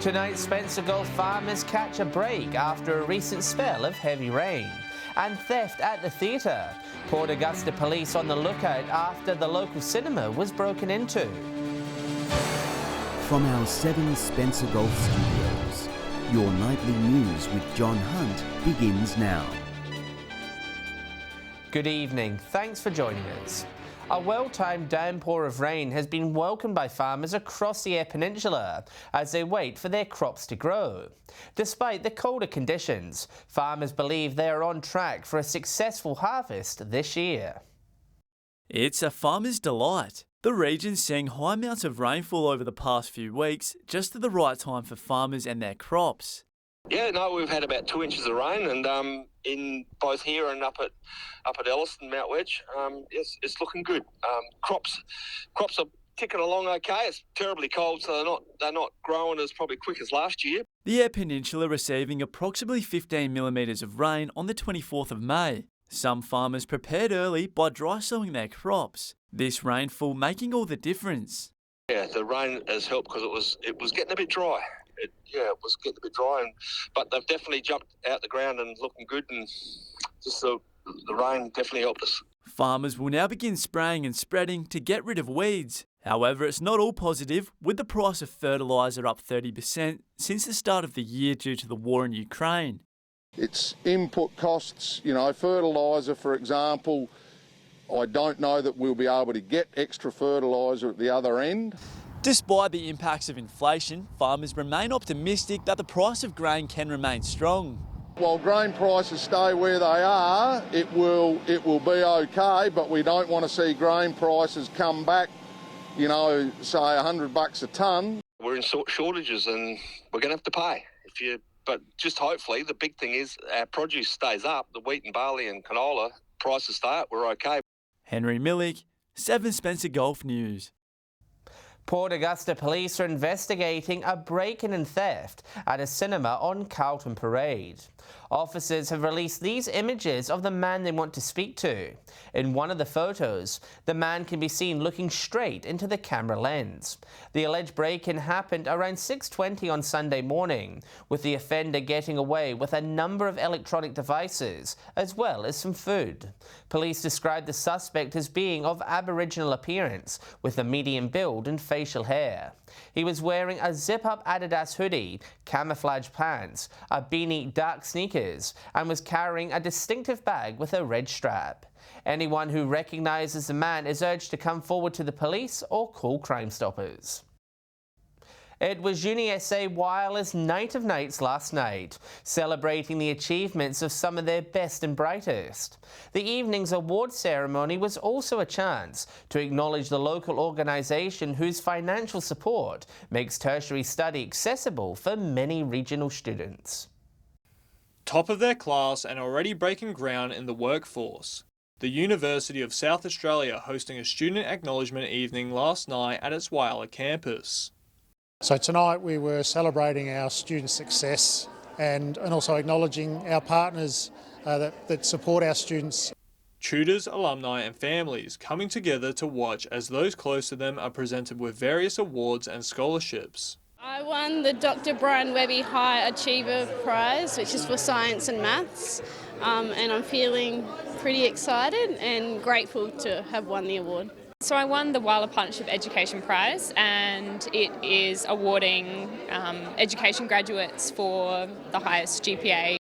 Tonight, Spencer Gulf farmers catch a break after a recent spell of heavy rain. And theft at the theatre. Port Augusta police on the lookout after the local cinema was broken into. From our 7 Spencer Gulf studios, your nightly news with John Hunt begins now. Good evening, thanks for joining us. A well-timed downpour of rain has been welcomed by farmers across the Eyre Peninsula as they wait for their crops to grow. Despite the colder conditions, farmers believe they are on track for a successful harvest this year. It's a farmer's delight. The region's seeing high amounts of rainfall over the past few weeks, just at the right time for farmers and their crops. Yeah, no, we've had about 2 inches of rain, and in both here and up at Elliston, Mount Wedge, it's looking good. Crops are ticking along okay. It's terribly cold, so they're not growing as probably quick as last year. The Eyre Peninsula receiving approximately 15 millimetres of rain on the 24th of May. Some farmers prepared early by dry sowing their crops. This rainfall making all the difference. Yeah, the rain has helped because it was getting a bit dry. It was getting a bit dry, but they've definitely jumped out the ground and looking good, and just the rain definitely helped us. Farmers will now begin spraying and spreading to get rid of weeds. However, it's not all positive, with the price of fertiliser up 30% since the start of the year due to the war in Ukraine. It's input costs, fertiliser, for example. I don't know that we'll be able to get extra fertiliser at the other end. Despite the impacts of inflation, farmers remain optimistic that the price of grain can remain strong. While grain prices stay where they are, it will be okay, but we don't want to see grain prices come back, say $100 a tonne. We're in shortages and we're going to have to pay. But just hopefully the big thing is our produce stays up, the wheat and barley and canola prices stay up, we're okay. Henry Millick, 7 Spencer Gulf News. Port Augusta police are investigating a break-in and theft at a cinema on Carlton Parade. Officers have released these images of the man they want to speak to. In one of the photos, the man can be seen looking straight into the camera lens. The alleged break-in happened around 6:20 on Sunday morning, with the offender getting away with a number of electronic devices, as well as some food. Police described the suspect as being of Aboriginal appearance, with a medium build and facial hair. He was wearing a zip-up Adidas hoodie, camouflage pants, a beanie, dark sneakers, and was carrying a distinctive bag with a red strap. Anyone who recognises the man is urged to come forward to the police or call Crime Stoppers. It was UniSA Whyalla's Night of Nights last night, celebrating the achievements of some of their best and brightest. The evening's award ceremony was also a chance to acknowledge the local organisation whose financial support makes tertiary study accessible for many regional students. Top of their class and already breaking ground in the workforce. The University of South Australia hosting a student acknowledgement evening last night at its Whyalla campus. So tonight we were celebrating our student success and also acknowledging our partners that support our students. Tutors, alumni and families coming together to watch as those close to them are presented with various awards and scholarships. I won the Dr. Brian Webby High Achiever Prize, which is for science and maths, and I'm feeling pretty excited and grateful to have won the award. So I won the Whyalla Partnership Education Prize, and it is awarding education graduates for the highest GPA.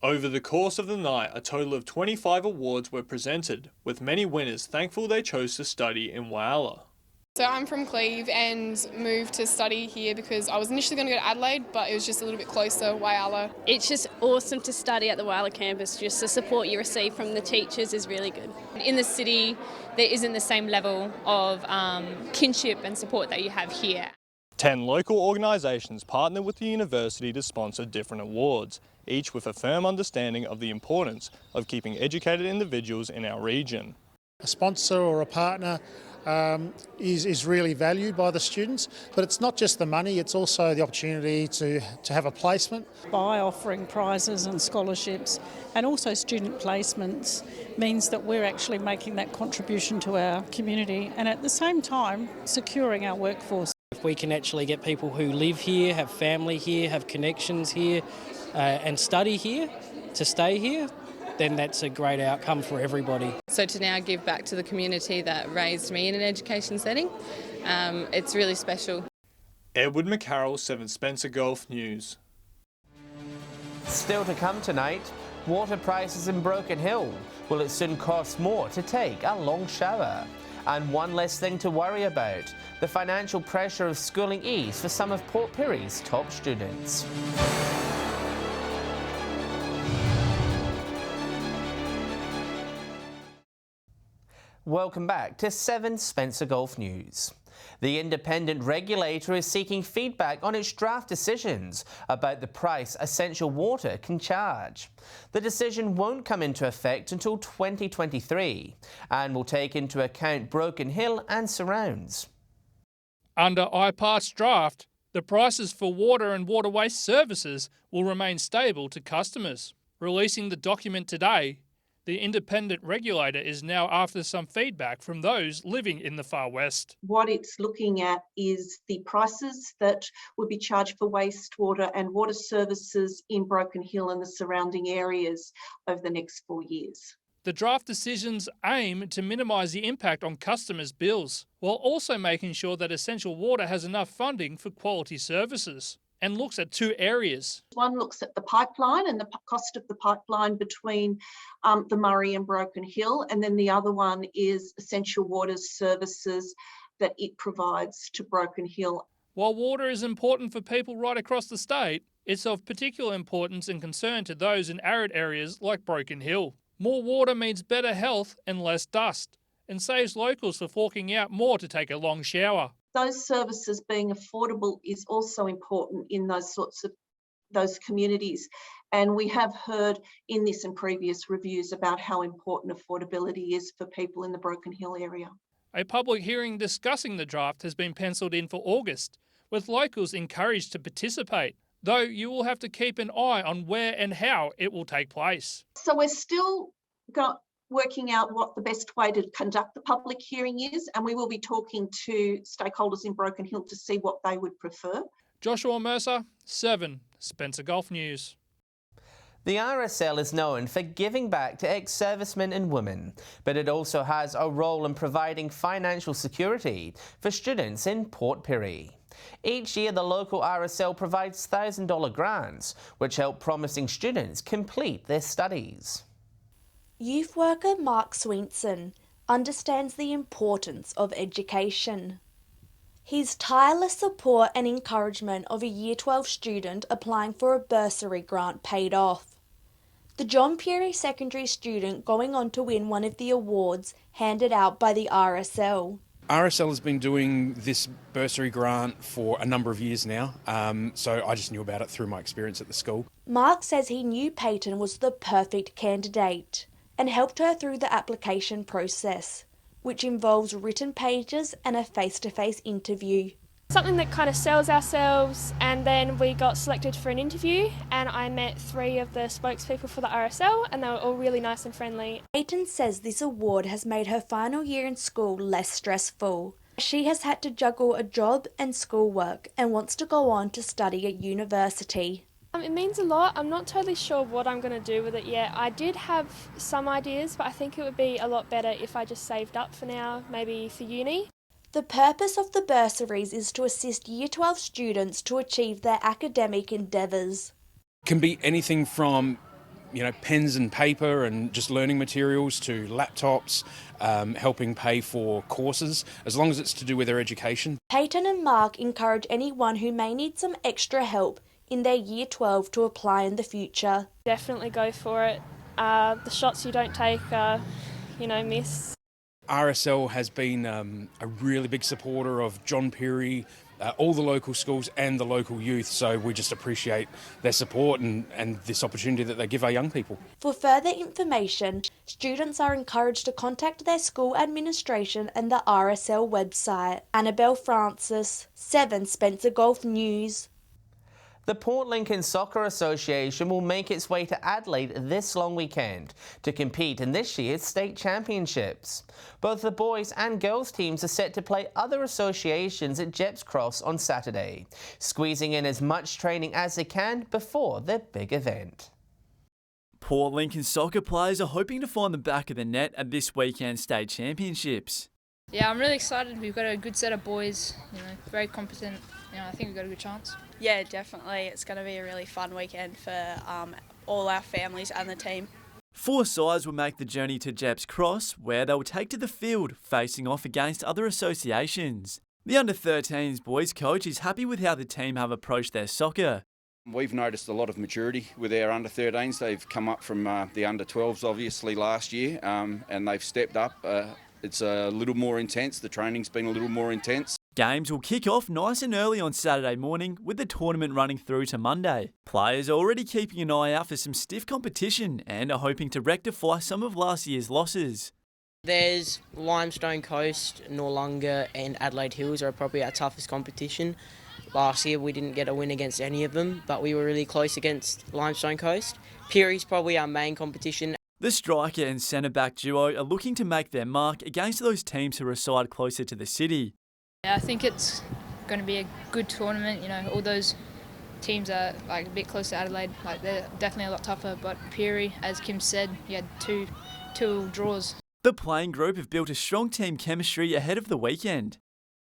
Over the course of the night, a total of 25 awards were presented, with many winners thankful they chose to study in Whyalla. So I'm from Cleve and moved to study here because I was initially going to go to Adelaide, but it was just a little bit closer, Whyalla. It's just awesome to study at the Whyalla campus. Just the support you receive from the teachers is really good. In the city, there isn't the same level of kinship and support that you have here. 10 local organisations partnered with the university to sponsor different awards, each with a firm understanding of the importance of keeping educated individuals in our region. A sponsor or a partner is really valued by the students, but it's not just the money, it's also the opportunity to have a placement. By offering prizes and scholarships and also student placements means that we're actually making that contribution to our community and at the same time securing our workforce. If we can actually get people who live here, have family here, have connections here and study here to stay here, then that's a great outcome for everybody. So to now give back to the community that raised me in an education setting, it's really special. Edward McCarroll, 7 Spencer Gulf News. Still to come tonight, water prices in Broken Hill. Will it soon cost more to take a long shower? And one less thing to worry about, the financial pressure of schooling ease for some of Port Pirie's top students. Welcome back to 7 Spencer Gulf News. The independent regulator is seeking feedback on its draft decisions about the price essential water can charge. The decision won't come into effect until 2023 and will take into account Broken Hill and surrounds. Under IPART's draft, the prices for water and water waste services will remain stable to customers. Releasing the document today, the independent regulator is now after some feedback from those living in the Far West. What it's looking at is the prices that would be charged for wastewater and water services in Broken Hill and the surrounding areas over the next 4 years. The draft decisions aim to minimise the impact on customers' bills, while also making sure that essential water has enough funding for quality services, and looks at 2 areas. One looks at the pipeline and the cost of the pipeline between the Murray and Broken Hill, and then the other one is essential water services that it provides to Broken Hill. While water is important for people right across the state, it's of particular importance and concern to those in arid areas like Broken Hill. More water means better health and less dust, and saves locals for forking out more to take a long shower. Those services being affordable is also important in those communities. And we have heard in this and previous reviews about how important affordability is for people in the Broken Hill area. A public hearing discussing the draft has been penciled in for August, with locals encouraged to participate, though you will have to keep an eye on where and how it will take place. So we're still working out what the best way to conduct the public hearing is, and we will be talking to stakeholders in Broken Hill to see what they would prefer. Joshua Mercer, 7 Spencer Gulf News. The RSL is known for giving back to ex-servicemen and women, but it also has a role in providing financial security for students in Port Pirie. Each year, the local RSL provides $1,000 grants, which help promising students complete their studies. Youth worker Mark Swinson understands the importance of education. His tireless support and encouragement of a Year 12 student applying for a bursary grant paid off. The John Pirie secondary student going on to win one of the awards handed out by the RSL. RSL has been doing this bursary grant for a number of years now, so I just knew about it through my experience at the school. Mark says he knew Peyton was the perfect candidate and helped her through the application process, which involves written pages and a face-to-face interview. Something that kind of sells ourselves, and then we got selected for an interview and I met 3 of the spokespeople for the RSL and they were all really nice and friendly. Peyton says this award has made her final year in school less stressful. She has had to juggle a job and schoolwork and wants to go on to study at university. It means a lot. I'm not totally sure what I'm going to do with it yet. I did have some ideas, but I think it would be a lot better if I just saved up for now, maybe for uni. The purpose of the bursaries is to assist Year 12 students to achieve their academic endeavours. It can be anything from, pens and paper and just learning materials to laptops, helping pay for courses, as long as it's to do with their education. Peyton and Mark encourage anyone who may need some extra help in their Year 12 to apply in the future. Definitely go for it. The shots you don't take are, miss. RSL has been a really big supporter of John Pirie, all the local schools and the local youth, so we just appreciate their support and this opportunity that they give our young people. For further information, students are encouraged to contact their school administration and the RSL website. Annabelle Francis, 7 Spencer Gulf News. The Port Lincoln Soccer Association will make its way to Adelaide this long weekend to compete in this year's state championships. Both the boys and girls teams are set to play other associations at Gepps Cross on Saturday, squeezing in as much training as they can before their big event. Port Lincoln soccer players are hoping to find the back of the net at this weekend's state championships. Yeah, I'm really excited. We've got a good set of boys, very competent. I think we've got a good chance. Yeah, definitely. It's going to be a really fun weekend for all our families and the team. 4 sides will make the journey to Gepps Cross, where they will take to the field, facing off against other associations. The under-13s boys coach is happy with how the team have approached their soccer. We've noticed a lot of maturity with our under-13s. They've come up from the under-12s obviously last year, and they've stepped up. It's a little more intense. The training's been a little more intense. Games will kick off nice and early on Saturday morning, with the tournament running through to Monday. Players are already keeping an eye out for some stiff competition and are hoping to rectify some of last year's losses. There's Limestone Coast, Noarlunga and Adelaide Hills are probably our toughest competition. Last year we didn't get a win against any of them, but we were really close against Limestone Coast. Peary's probably our main competition. The striker and centre-back duo are looking to make their mark against those teams who reside closer to the city. Yeah, I think it's going to be a good tournament. All those teams are a bit close to Adelaide. They're definitely a lot tougher. But Peary, as Kim said, he had two draws. The playing group have built a strong team chemistry ahead of the weekend.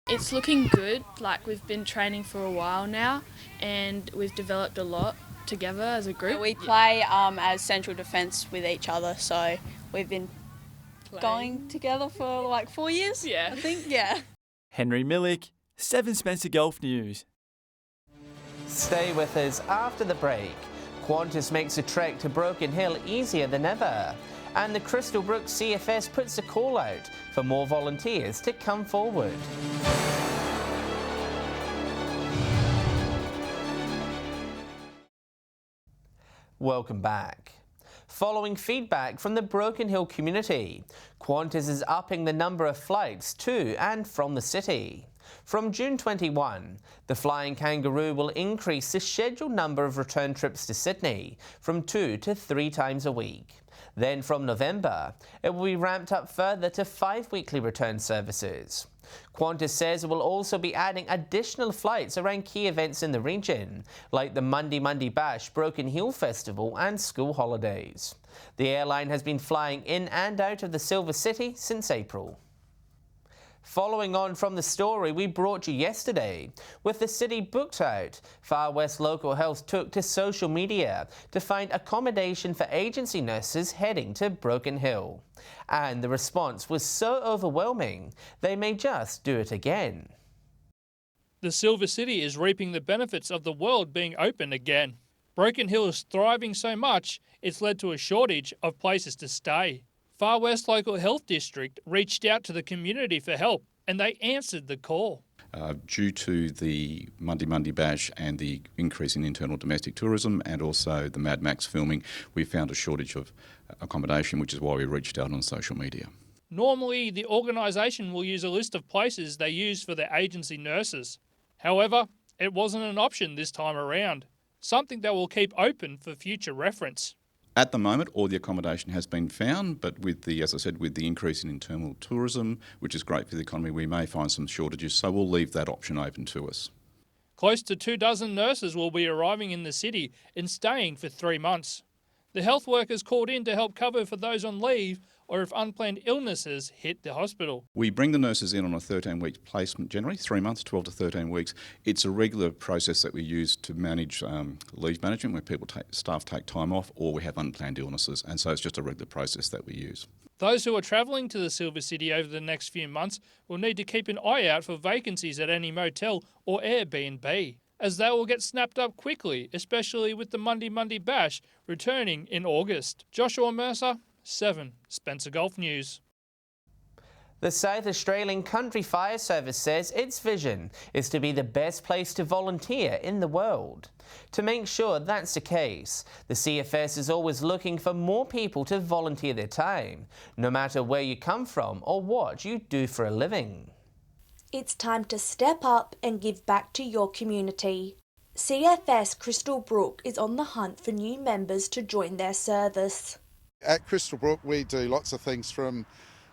It's looking good. We've been training for a while now, and we've developed a lot together as a group. We play as central defence with each other, so we've been going together for 4 years. Yeah, I think. Yeah. Henry Millick, 7 Spencer Golf News. Stay with us after the break. Qantas makes a trek to Broken Hill easier than ever. And the Crystal Brook CFS puts a call out for more volunteers to come forward. Welcome back. Following feedback from the Broken Hill community, Qantas is upping the number of flights to and from the city. From June 21, the Flying Kangaroo will increase the scheduled number of return trips to Sydney from 2 to 3 times a week. Then from November, it will be ramped up further to 5 weekly return services. Qantas says it will also be adding additional flights around key events in the region, like the Monday Bash, Broken Hill Festival and school holidays. The airline has been flying in and out of the Silver City since April. Following on from the story we brought you yesterday, with the city booked out, Far West Local Health took to social media to find accommodation for agency nurses heading to Broken Hill. And the response was so overwhelming, they may just do it again. The Silver City is reaping the benefits of the world being open again. Broken Hill is thriving so much, it's led to a shortage of places to stay. Far West Local Health District reached out to the community for help, and they answered the call. Due to the Monday Bash and the increase in internal domestic tourism and also the Mad Max filming, we found a shortage of accommodation, which is why we reached out on social media. Normally, the organisation will use a list of places they use for their agency nurses. However, it wasn't an option this time around, something that will keep open for future reference. At the moment, all the accommodation has been found, but with the, as I said, with the increase in internal tourism, which is great for the economy, we may find some shortages, so we'll leave that option open to us. Close to 24 nurses will be arriving in the city and staying for 3 months. The health workers called in to help cover for those on leave or if unplanned illnesses hit the hospital. We bring the nurses in on a 13-week placement generally, 3 months, 12 to 13 weeks. It's a regular process that we use to manage leave management where staff take time off or we have unplanned illnesses, and so it's just a regular process that we use. Those who are travelling to the Silver City over the next few months will need to keep an eye out for vacancies at any motel or Airbnb, as they will get snapped up quickly, especially with the Monday Bash returning in August. Joshua Mercer, 7 Spencer Golf News. The South Australian Country Fire Service says its vision is to be the best place to volunteer in the world. To make sure that's the case, the CFS is always looking for more people to volunteer their time, no matter where you come from or what you do for a living. It's time to step up and give back to your community. CFS Crystal Brook is on the hunt for new members to join their service. At Crystal Brook we do lots of things from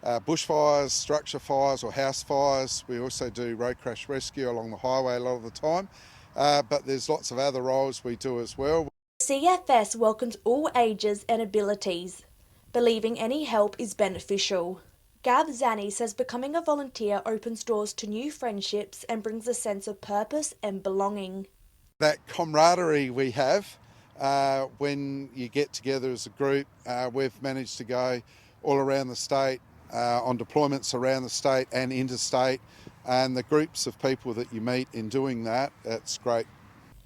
bushfires, structure fires or house fires. We also do road crash rescue along the highway a lot of the time, but there's lots of other roles we do as well. CFS welcomes all ages and abilities, believing any help is beneficial. Gav Zani says becoming a volunteer opens doors to new friendships and brings a sense of purpose and belonging. That camaraderie we have when you get together as a group, we've managed to go all around the state, on deployments around the state and interstate, and the groups of people that you meet in doing that, it's great.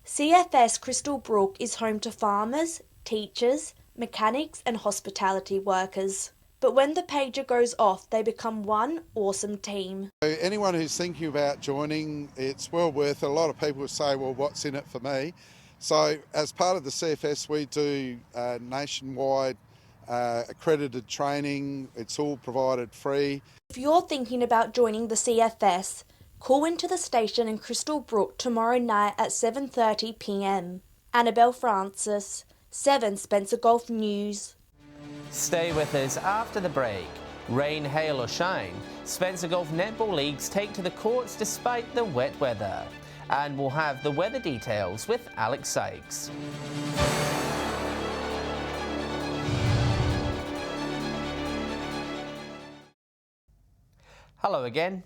CFS Crystal Brook is home to farmers, teachers, mechanics and hospitality workers. But when the pager goes off, they become one awesome team. So anyone who's thinking about joining, it's well worth it. A lot of people say, well, what's in it for me? So as part of the CFS, we do nationwide accredited training. It's all provided free. If you're thinking about joining the CFS, call into the station in Crystal Brook tomorrow night at 7:30 p.m. Annabelle Francis, 7 Spencer Golf News. Stay with us after the break. Rain, hail or shine, Spencer Golf Netball Leagues take to the courts despite the wet weather. And we'll have the weather details with Alex Sykes. Hello again.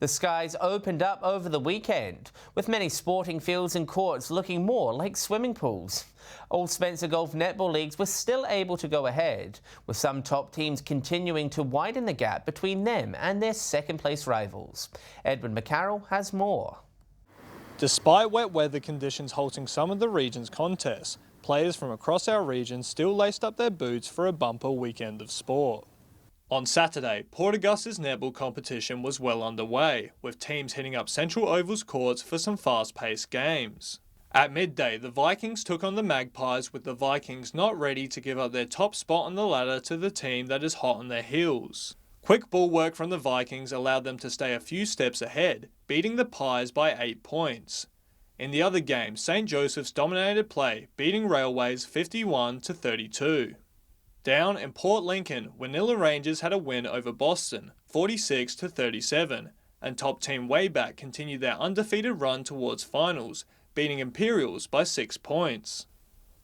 The skies opened up over the weekend, with many sporting fields and courts looking more like swimming pools. All Spencer Golf Netball Leagues were still able to go ahead, with some top teams continuing to widen the gap between them and their second-place rivals. Edwin McCarroll has more. Despite wet weather conditions halting some of the region's contests, players from across our region still laced up their boots for a bumper weekend of sport. On Saturday, Port Augusta's netball competition was well underway, with teams hitting up Central Oval's courts for some fast-paced games. At midday, the Vikings took on the Magpies, with the Vikings not ready to give up their top spot on the ladder to the team that is hot on their heels. Quick ball work from the Vikings allowed them to stay a few steps ahead, beating the Pies by 8 points. In the other game, St. Joseph's dominated play, beating Railways 51-32. Down in Port Lincoln, Whyalla Rangers had a win over Boston, 46-37, and top team Wayback continued their undefeated run towards finals, beating Imperials by 6 points.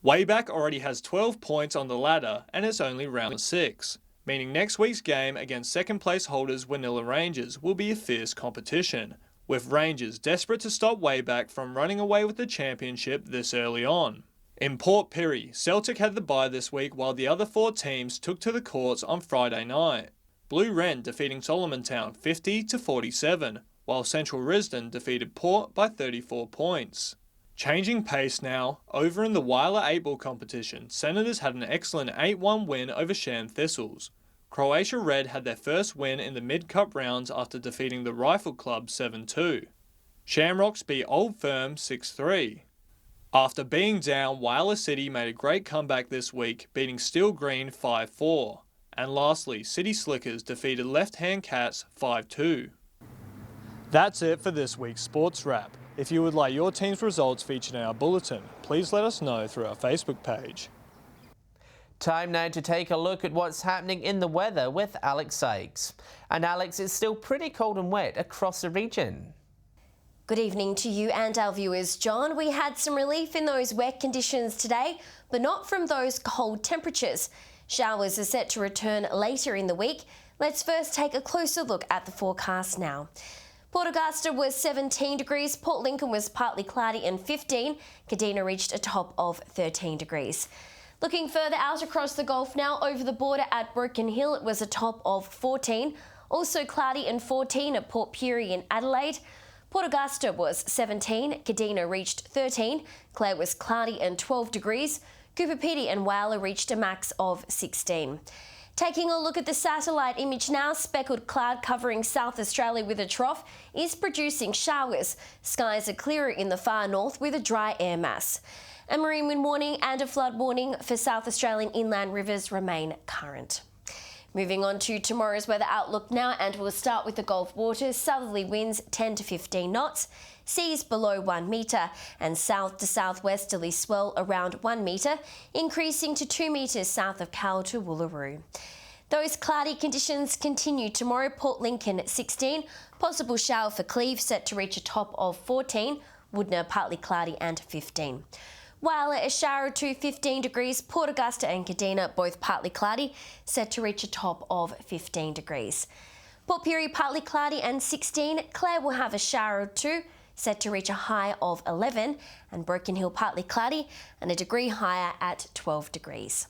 Wayback already has 12 points on the ladder, and it's only round 6, meaning next week's game against second-place holders Whyalla Rangers will be a fierce competition, with Rangers desperate to stop Wayback from running away with the championship this early on. In Port Pirie, Celtic had the bye this week while the other 4 teams took to the courts on Friday night. Blue Wren defeating Solomon Town 50-47, while Central Risdon defeated Port by 34 points. Changing pace now, over in the Whyalla 8-ball competition, Senators had an excellent 8-1 win over Shan Thistles. Croatia Red had their first win in the mid-cup rounds after defeating the Rifle Club 7-2. Shamrocks beat Old Firm 6-3. After being down, Whyalla City made a great comeback this week, beating Steel Green 5-4. And lastly, City Slickers defeated Left Hand Cats 5-2. That's it for this week's Sports Wrap. If you would like your team's results featured in our bulletin, please let us know through our Facebook page. Time now to take a look at what's happening in the weather with Alex Sykes. And Alex, it's still pretty cold and wet across the region. Good evening to you and our viewers. John, we had some relief in those wet conditions today, but not from those cold temperatures. Showers are set to return later in the week. Let's first take a closer look at the forecast now. Port Augusta was 17 degrees, Port Lincoln was partly cloudy and 15, Kadina reached a top of 13 degrees. Looking further out across the Gulf now, over the border at Broken Hill it was a top of 14, also cloudy and 14 at Port Pirie in Adelaide. Port Augusta was 17, Kadina reached 13, Clare was cloudy and 12 degrees, Cooper Pedy and Whyalla reached a max of 16. Taking a look at the satellite image now, speckled cloud covering South Australia with a trough is producing showers. Skies are clearer in the far north with a dry air mass. A marine wind warning and a flood warning for South Australian inland rivers remain current. Moving on to tomorrow's weather outlook now, and we'll start with the Gulf waters. Southerly winds 10 to 15 knots. seas below 1 metre, and south to southwesterly swell around 1 metre, increasing to 2 metres south of Cal to Woolaroo. Those cloudy conditions continue tomorrow. Port Lincoln at 16, possible shower for Cleve set to reach a top of 14, Woodner partly cloudy and 15. Whyalla a shower to 15 degrees, Port Augusta and Kadina both partly cloudy, set to reach a top of 15 degrees. Port Pirie partly cloudy and 16, Clare will have a shower or two, set to reach a high of 11, and Broken Hill partly cloudy and a degree higher at 12 degrees.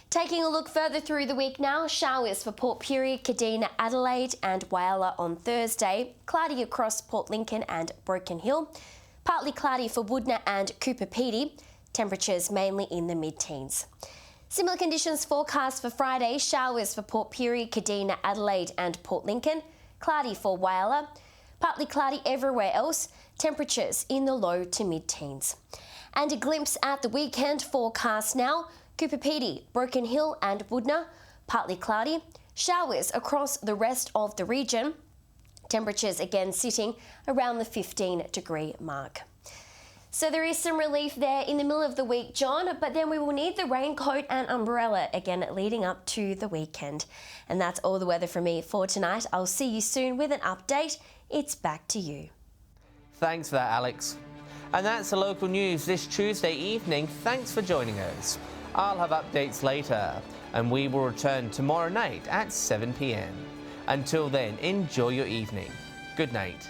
Taking a look further through the week now, showers for Port Pirie, Kadina, Adelaide and Whyalla on Thursday, cloudy across Port Lincoln and Broken Hill, partly cloudy for Woodner and Cooper Pedy, temperatures mainly in the mid-teens. Similar conditions forecast for Friday, showers for Port Pirie, Kadina, Adelaide and Port Lincoln, cloudy for Whyalla, partly cloudy everywhere else, temperatures in the low to mid-teens. And a glimpse at the weekend forecast now, Cooper Pedy, Broken Hill and Woodner, partly cloudy, showers across the rest of the region, temperatures again sitting around the 15-degree mark. So there is some relief there in the middle of the week, John, but then we will need the raincoat and umbrella again leading up to the weekend. And that's all the weather from me for tonight. I'll see you soon with an update. It's back to you. Thanks for that, Alex. And that's the local news this Tuesday evening. Thanks for joining us. I'll have updates later, and we will return tomorrow night at 7 p.m. Until then, enjoy your evening. Good night.